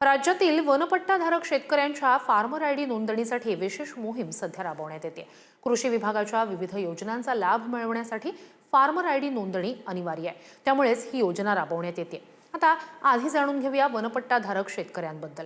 राज्यातील वनपट्टाधारक शेतकऱ्यांच्या farmer ID नोंदणीसाठी विशेष मोहीम सध्या राबवण्यात येते। कृषी विभागाच्या विविध योजनांचा लाभ मिळवण्यासाठी फार्मर आयडी नोंदणी अनिवार्य आहे, त्यामुळेच ही योजना राबवण्यात येते। आता आधी जाणून घेऊया वनपट्टाधारक शेतकऱ्यांबद्दल।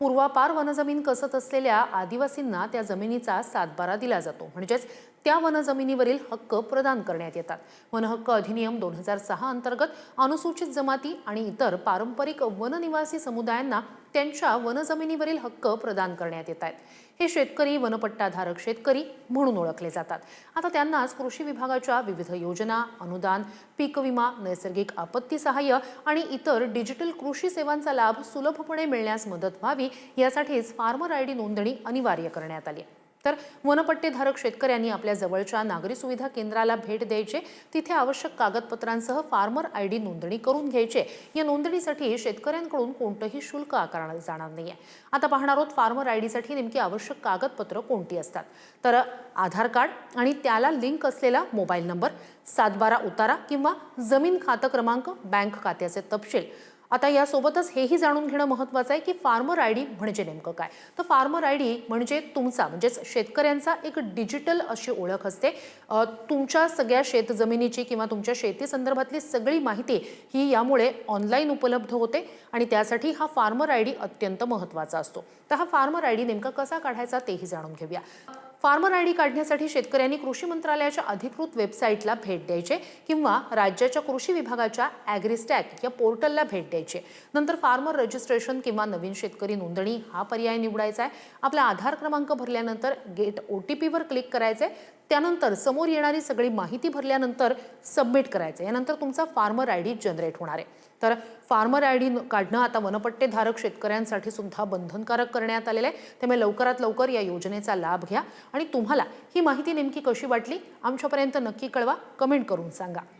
पूर्वापार वनजमीन कसत असलेल्या आदिवासींना त्या जमिनीचा सातबारा दिला जातो, म्हणजेच त्या वनजमिनीवरील हक्क प्रदान करण्यात येतात। वनहक्क अधिनियम 2006 अंतर्गत अनुसूचित जमाती आणि इतर पारंपरिक वननिवासी समुदायांना त्यांच्या वनजमिनीवरील हक्क प्रदान करण्यात येत आहेत। हे शेतकरी वनपट्टाधारक शेतकरी म्हणून ओळखले जातात। आता त्यांनाच कृषी विभागाच्या विविध योजना, अनुदान, पीक विमा, नैसर्गिक आपत्ती सहाय्य आणि इतर डिजिटल कृषी सेवांचा लाभ सुलभपणे मिळण्यास मदत व्हावी यासाठीच फार्मर आयडी नोंदणी अनिवार्य करण्यात आली आहे। तर वनपट्टेधारक शेतकऱ्यांनी आपल्या जवळच्या नागरी सुविधा केंद्राला भेट द्यायचे, तिथे आवश्यक कागदपत्रांसह फार्मर आयडी नोंदणी करून घ्यायचे। या नोंदणीसाठी शेतकऱ्यांकडून कोणतेही शुल्क आकारले जाणार नाहीये। आता पाहणार आहोत फार्मर आयडीसाठी नेमकी आवश्यक कागदपत्र कोणती असतात। तर आधार कार्ड आणि त्याला लिंक असलेला मोबाईल नंबर, सातबारा उतारा किंवा जमीन खाते क्रमांक, बँक खात्याचे तपशील। आता यासोबतच हेही जाणून घेणं महत्त्वाचं आहे की फार्मर आयडी म्हणजे नेमकं काय। तर फार्मर आयडी म्हणजे तुमचा म्हणजेच शेतकऱ्यांचा एक डिजिटल अशी ओळख असते। तुमच्या सगळ्या शेतजमिनीची किंवा तुमच्या शेती संदर्भातली सगळी माहिती ही यामुळे ऑनलाईन उपलब्ध होते आणि त्यासाठी हा फार्मर आयडी अत्यंत महत्त्वाचा असतो। तर हा फार्मर आयडी नेमका कसा काढायचा तेही जाणून घेऊया। फार्मर आयडी काढण्यासाठी शेतकऱ्यांनी कृषी मंत्रालयाच्या अधिकृत वेबसाईटला भेट द्यायचे किंवा राज्याच्या कृषी विभागाच्या ॲग्रीस्टॅक या पोर्टलला भेट द्यायची। नंतर फार्मर रजिस्ट्रेशन किंवा नवीन शेतकरी नोंदणी हा पर्याय निवडायचा आहे। आपला आधार क्रमांक भरल्यानंतर गेट OTP वर क्लिक करायचे। त्यानंतर समोर येणारी सगळी माहिती भरल्यानंतर सबमिट करायचं। यानंतर तुमचा फार्मर आयडी जनरेट होणार आहे। तर फार्मर आयडी काढणं आता वनपट्टेधारक शेतकऱ्यांसाठी सुद्धा बंधनकारक करण्यात आलेलं आहे। त्यामुळे लवकरात लवकर या योजनेचा लाभ घ्या आणि तुम्हाला ही माहिती नेमकी कशी वाटली आमच्यापर्यंत नक्की कळवा, कमेंट करून सांगा।